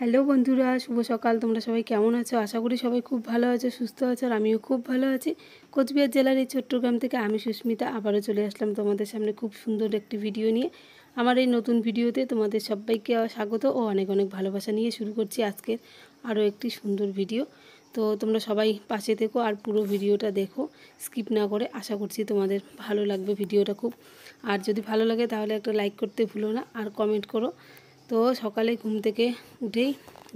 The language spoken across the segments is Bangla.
হ্যালো বন্ধুরা, শুভ সকাল। তোমরা সবাই কেমন আছো? আশা করি সবাই খুব ভালো আছো, সুস্থ আছো। আর আমিও খুব ভালো আছি। কোচবিহার জেলার এই চট্টগ্রাম থেকে আমি সুস্মিতা আবারও চলে আসলাম তোমাদের সামনে খুব সুন্দর একটি ভিডিও নিয়ে। আমার এই নতুন ভিডিওতে তোমাদের সবাইকে স্বাগত ও অনেক অনেক ভালোবাসা নিয়ে শুরু করছি আজকের আরও একটি সুন্দর ভিডিও। তো তোমরা সবাই পাশে থেকো আর পুরো ভিডিওটা দেখো, স্কিপ না করে। আশা করছি তোমাদের ভালো লাগবে ভিডিওটা খুব। আর যদি ভালো লাগে তাহলে একটা লাইক করতে ভুলো না আর কমেন্ট করো। তো সকালে ঘুম থেকে উঠেই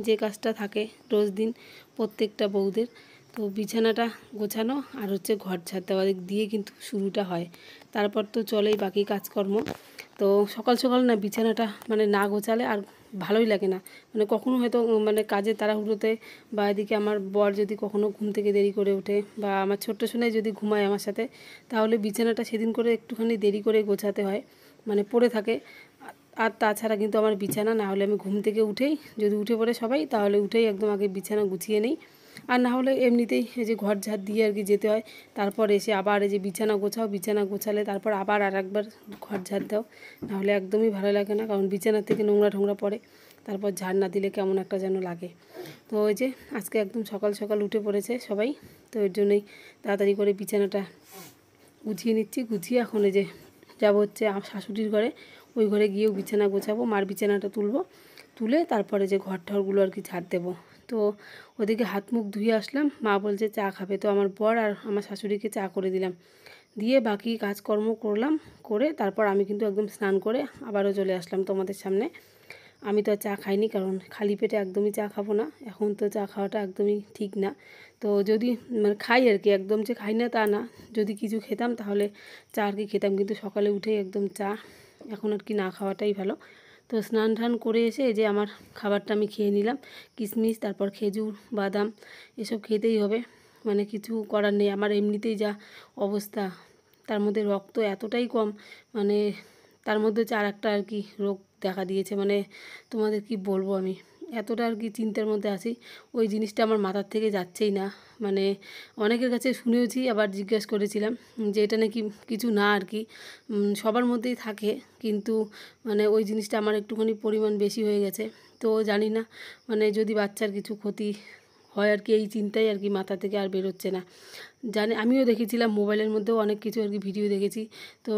যে কাজটা থাকে রোজ দিন প্রত্যেকটা বউদের, তো বিছানাটা গোছানো আর হচ্ছে ঘর ঝাড় দেওয়া দিয়ে কিন্তু শুরুটা হয়। তারপর তো চলেই বাকি কাজকর্ম। তো সকাল সকাল না বিছানাটা না গোছালে আর ভালোই লাগে না। কখনো হয়তো কাজে তাড়াহুড়োতে বা এদিকে আমার বর যদি কখনো ঘুম থেকে দেরি করে ওঠে বা আমার ছোট্ট সোনাই যদি ঘুমায় আমার সাথে, তাহলে বিছানাটা সেদিন করে একটুখানি দেরি করে গোছাতে হয়, পড়ে থাকে। আর তাছাড়া কিন্তু আমার বিছানা না হলে আমি ঘুম থেকে উঠেই, যদি উঠে পড়ে সবাই তাহলে উঠেই একদম আগে বিছানা গুছিয়ে নিই। আর না হলে এমনিতেই এই যে ঘর ঝাড় দিয়ে যেতে হয়। তারপর এসে আবার এই যে বিছানা গোছাও, বিছানা গোছালে তারপর আবার একবার ঘর ঝাড় দাও। নাহলে একদমই ভালো লাগে না, কারণ বিছানা থেকে নোংরা ঠোংরা পড়ে, তারপর ঝাড় না দিলে কেমন একটা যেন লাগে। তো ওই যে আজকে একদম সকাল সকাল উঠে পড়েছে সবাই, তো এর জন্যই তাড়াতাড়ি করে বিছানাটা গুছিয়ে নিচ্ছি। গুছিয়ে এখন এই যে যাবো হচ্ছে আমার শাশুড়ির ঘরে। ওই ঘরে গিয়েও বিছানা গোছাবো, মার বিছানাটা তুলে তারপরে যে ঘর ঠরগুলো ঝাড় দেবো। তো ওদিকে হাত মুখ ধুয়ে আসলাম, মা বলছে চা খাবে, তো আমার বর আর আমার শাশুড়িকে চা করে দিলাম, দিয়ে বাকি কাজকর্ম করলাম। করে তারপর আমি কিন্তু একদম স্নান করে আবারও চলে আসলাম তোমাদের সামনে। আমি তো চা খাইনি, কারণ খালি পেটে একদমই চা খাবো না, এখন তো চা খাওয়াটা একদমই ঠিক না। তো যদি খাই আর কি, একদম যে খাই না তা না, যদি কিছু খেতাম তাহলে চা আর কি খেতাম, কিন্তু সকালে উঠেই একদম চা এখন আর কি না খাওয়াটাই ভালো। তো স্নান টান করে এসে এই যে আমার খাবারটা আমি খেয়ে নিলাম। কিশমিশ, তারপর খেজুর, বাদাম এসব খেতেই হবে, কিছু করার নেই। আমার এমনিতেই যা অবস্থা, তার মধ্যে রক্ত এতটাই কম, মানে তার মধ্যে হচ্ছে আর একটা আর কি রোগ দেখা দিয়েছে। তোমাদের কি বলবো, আমি এতটা আর কি চিন্তার মধ্যে আছি, ওই জিনিসটা আমার মাথার থেকে যাচ্ছেই না। অনেকের কাছে শুনেওছি, আবার জিজ্ঞেস করেছিলাম যে এটা নাকি কিছু না আর কি, সবার মধ্যেই থাকে, কিন্তু ওই জিনিসটা আমার একটুখানি পরিমাণ বেশি হয়ে গেছে। তো জানি না, যদি বাচ্চার কিছু ক্ষতি হয় আর কি, এই চিন্তাই আর কি মাথা থেকে আর বেরোচ্ছে না। আমিও দেখেছিলাম মোবাইলের মধ্যেও অনেক কিছু আর কি ভিডিও দেখেছি, তো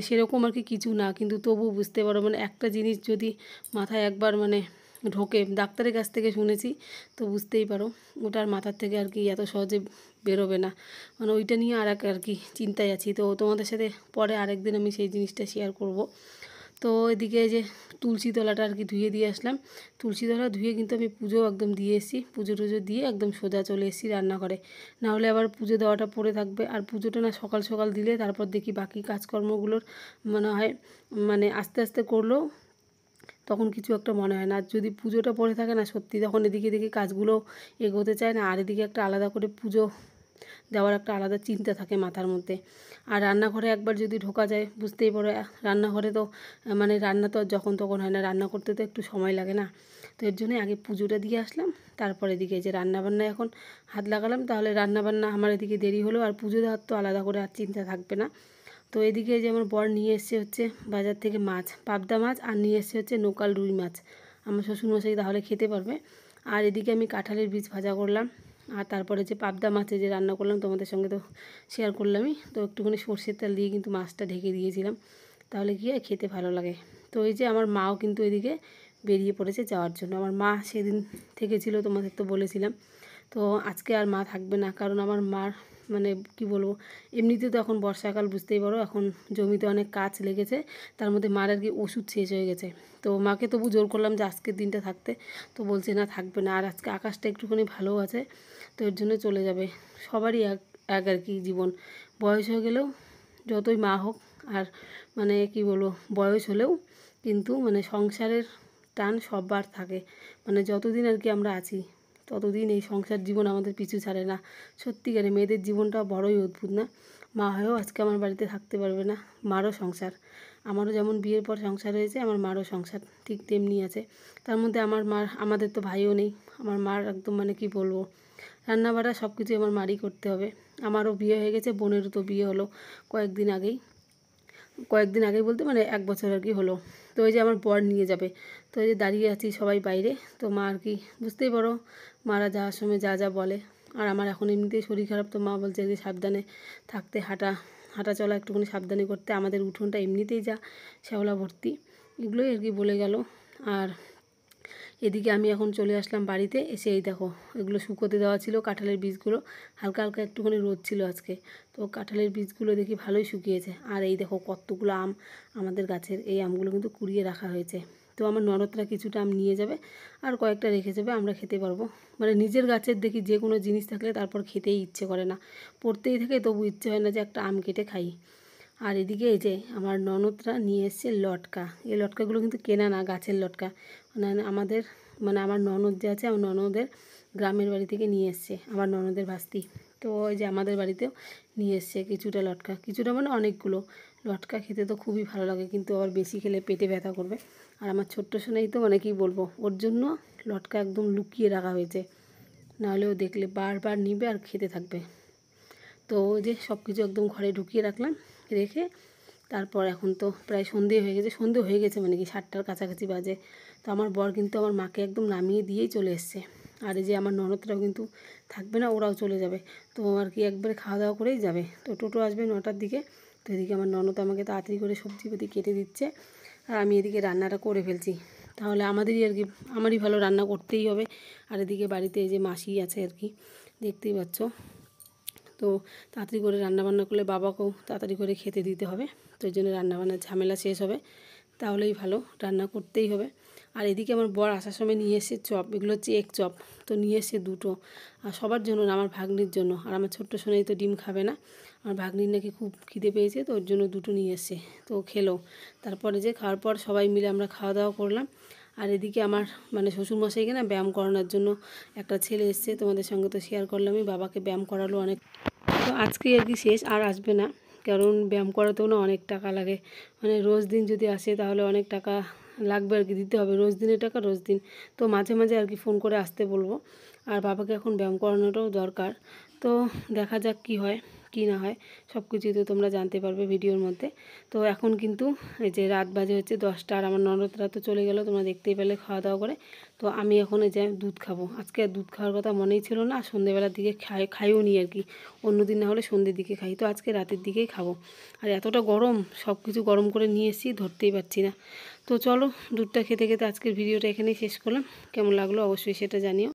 সেরকম আর কি কিছু না, কিন্তু তবু বুঝতে পারো একটা জিনিস যদি মাথায় একবার ঢোকে, ডাক্তারের কাছ থেকে শুনেছি, তো বুঝতেই পারো ওটার মাথার থেকে আর কি এত সহজে বেরোবে না। ওইটা নিয়ে আর কি চিন্তায় আছি। তো তোমাদের সাথে পরে আরেকদিন আমি সেই জিনিসটা শেয়ার করব। তো এদিকে যে তুলসী তলাটা আর কি ধুয়ে দিয়ে আসলাম। তুলসী তলা ধুয়ে কিন্তু আমি পুজো একদম দিয়ে এসেছি, পুজো টুজো দিয়ে একদম সোজা চলে এসেছি রান্নাঘরে। না হলে আবার পুজো দেওয়াটা পড়ে থাকবে, আর পুজোটা না সকাল সকাল দিলে তারপর দেখি বাকি কাজকর্মগুলোর মনে হয় আস্তে আস্তে করলেও তখন কিছু একটা মনে হয় না। আর যদি পুজোটা পড়ে থাকে না, সত্যি তখন এদিকে এদিকে কাজগুলো এগোতে চায় না, আর এদিকে একটা আলাদা করে পুজো দেওয়ার একটা আলাদা চিন্তা থাকে মাথার মধ্যে। আর রান্নাঘরে একবার যদি ঢোকা যায়, বুঝতেই পারো রান্নাঘরে তো রান্না তো আর যখন তখন হয় না, রান্না করতে তো একটু সময় লাগে না। তো এর জন্যই আগে পুজোটা দিয়ে আসলাম, তারপর এদিকে যে রান্নাবান্না এখন হাত লাগালাম, তাহলে রান্নাবান্না আমার এদিকে দেরি হলো, আর পুজো দেওয়ার তো আলাদা করে আর চিন্তা থাকবে না। তো এদিকে যে আমার বর নিয়ে এসছে হচ্ছে বাজার থেকে মাছ, পাবদা মাছ, আর নিয়ে এসছে হচ্ছে লোকাল রুই মাছ, আমার শ্বশুরমশাই তাহলে খেতে পারবে। আর এদিকে আমি কাঁঠালের বীজ ভাজা করলাম, আর তারপরে যে পাবদা মাছে যে রান্না করলাম তোমাদের সঙ্গে তো শেয়ার করলামই। তো একটুখানি সর্ষের তেল দিয়ে কিন্তু মাছটা ঢেকে দিয়েছিলাম, তাহলে কি হয় খেতে ভালো লাগে। তো এই যে আমার মাও কিন্তু এদিকে বেরিয়ে পড়েছে যাওয়ার জন্য। আমার মা সেদিন থেকে ছিল, তোমাদের তো বলেছিলাম। তো আজকে আর মা থাকবে না, কারণ আমার মার কি বলবো, এমনিতে তো এখন বর্ষাকাল, বুঝতেই পারো এখন জমিতে অনেক কাজ লেগেছে, তার মধ্যে মার আর কি ওষুধ শেষ হয়ে গেছে। তো মাকে তবু জোর করলাম যে আজকের দিনটা থাকতে, তো বলছে না থাকবে না, আর আজকে আকাশটা একটুখানি ভালো আছে, তো এর জন্য চলে যাবে। সবারই এক এক আর কি জীবন, বয়স হয়ে গেলেও যতই মা হোক, আর কি বলবো, বয়স হলেও কিন্তু সংসারের টান সববার থাকে, যতদিন আর কি আমরা আছি ততদিন এই সংসার জীবন আমাদের পিছু ছাড়ে না। সত্যিকারে মেয়েদের জীবনটা বড়ই অদ্ভুত না, মা হয়েও আজকে আমার বাড়িতে থাকতে পারবে না। মারও সংসার, আমারও যেমন বিয়ের পর সংসার হয়েছে, আমার মারও সংসার ঠিক তেমনি আছে। তার মধ্যে আমাদের তো ভাইও নেই, আমার মার একদম কি বলবো, রান্নাবাড়া সব কিছু আমার মারই করতে হবে। আমারও বিয়ে হয়ে গেছে, বোনেরও তো বিয়ে হলো কয়েকদিন আগেই। কয়েকদিন আগে বলতে মানে 1 বছর আর কি হলো। তো ওই যে আমার বর নিয়ে যাবে, তো এই যে দাঁড়িয়ে আছি সবাই বাইরে। তো মা আর কি বুঝতেই পারো মারা যাওয়ার সময় যা যা বলে, আর আমার এখন এমনিতেই শরীর খারাপ, তো মা বলছে যে সাবধানে থাকতে, হাঁটা চলা একটুখানি সাবধানে করতে, আমাদের উঠোনটা এমনিতেই যা শ্যাওলা ভর্তি, এগুলোই আর কি বলে গেল। আর এদিকে আমি এখন চলে আসলাম বাড়িতে, এসে এই দেখো এগুলো শুকোতে দেওয়া ছিল কাঁঠালের বীজগুলো, হালকা হালকা একটুখানি রোদ ছিল আজকে, তো কাঁঠালের বীজগুলো দেখি ভালোই শুকিয়েছে। আর এই দেখো কতগুলো আম আমাদের গাছের, এই আমগুলো কিন্তু কুড়িয়ে রাখা হয়েছে। তো আমার ননদরা কিছুটা আম নিয়ে যাবে আর কয়েকটা রেখে যাবে, আমরা খেতে পারবো। মানে নিজের গাছের দেখি যে কোনো জিনিস থাকলে তারপর খেতেই ইচ্ছে করে না, পড়তেই থাকে তবু ইচ্ছে হয় না যে একটা আম কেটে খাই। আর এদিকে এই যে আমার ননদরা নিয়ে এসছে লটকা, এই লটকাগুলো কিন্তু কেনা না, গাছের লটকা, মানে আমাদের মানে আমার ননদ যে আছে, আমার ননদের গ্রামের বাড়ি থেকে নিয়ে এসছে, আমার ননদের ভাস্তি। তো ওই যে আমাদের বাড়িতেও নিয়ে এসছে কিছুটা লটকা, কিছুটা মানে অনেকগুলো। লটকা খেতে তো খুবই ভালো লাগে, কিন্তু আবার বেশি খেলে পেটে ব্যথা করবে। আর আমার ছোট্ট সোনাই তো মানে কী বলবো, ওর জন্য লটকা একদম লুকিয়ে রাখা হয়েছে, নাহলেও দেখলে বারবার নিবে আর খেতে থাকবে। তো ওই যে সব কিছু একদম ঘরে ঢুকিয়ে রাখলাম, রেখে তারপর এখন তো প্রায় সন্ধে হয়ে গেছে মানে কি 7টার কাছাকাছি বাজে। তো আমার বর কিন্তু আমার মাকে একদম নামিয়ে দিয়েই চলে এসছে। আর এই যে আমার ননদরাও কিন্তু থাকবে না, ওরাও চলে যাবে। তো আর কি একবারে খাওয়া দাওয়া করেই যাবে, তো টোটো আসবে 9টার দিকে। তো এদিকে আমার ননদ আমাকে তাড়াতাড়ি করে সবজিপাতি কেটে দিচ্ছে, আর আমি এদিকে রান্নাটা করে ফেলছি, তাহলে আমাদেরই আর কি, আমারই ভালো, রান্না করতেই হবে। আর এদিকে বাড়িতে এই যে মাসি আছে আর কি, দেখতেই পাচ্ছ। তো তাড়াতাড়ি করে রান্নাবান্না করলে বাবাকেও তাড়াতাড়ি করে খেতে দিতে হবে, তো ওই জন্য রান্নাবান্নার ঝামেলা শেষ হবে, তাহলেই ভালো, রান্না করতেই হবে। আর এদিকে আমার বর আসার সময় নিয়ে এসে চপ, এগুলো হচ্ছে এগ চপ, তো নিয়ে এসে দুটো, আর সবার জন্য না, আমার ভাগ্নির জন্য। আর আমার ছোট্ট সোনাই তো ডিম খাবে না, আমার ভাগ্নির নাকি খুব খিদে পেয়েছে, তো ওর জন্য দুটো নিয়ে এসে, তো খেলো। তারপরে যে খাওয়ার পর সবাই মিলে আমরা খাওয়া দাওয়া করলাম। আর এদিকে আমার মানে শ্বশুরমশাইকে না ব্যায়াম করানোর জন্য একটা ছেলে এসছে, তোমাদের সঙ্গে তো শেয়ার করলামই, বাবাকে ব্যায়াম করালো অনেক। তো আজকে আর কি শেষ, আর আসবে না, কারণ ব্যায়াম করাতেও না অনেক টাকা লাগে, মানে রোজ দিন যদি আসে তাহলে অনেক টাকা লাগবে আর কি, দিতে হবে রোজ দিনের টাকা রোজ দিন। তো মাঝে মাঝে আর কি ফোন করে আসতে বলবো। আর বাবাকে এখন ব্যায়াম করানোটাও দরকার, তো দেখা যাক কি হয় কি না হয়, সব কিছুই তো তোমরা জানতে পারবে ভিডিওর মধ্যে। তো এখন কিন্তু এই যে রাত বাজে হচ্ছে 10টা, আর আমার ননদরা তো চলে গেল, তোমরা দেখতেই পেলে খাওয়া দাওয়া করে। তো আমি এখন এই যে দুধ খাবো, আজকে আর দুধ খাওয়ার কথা মনেই ছিল না, সন্ধ্যেবেলার দিকে খাইও নি আর কি, অন্যদিন না হলে সন্ধ্যের দিকে খাই, তো আজকে রাতের দিকেই খাবো। আর এতটা গরম, সব কিছু গরম করে নিয়ে এসেছি, ধরতেই পারছি না। তো চলো দুধটা খেতে খেতে আজকের ভিডিওটা এখানেই শেষ করলাম, কেমন লাগলো অবশ্যই সেটা জানিও।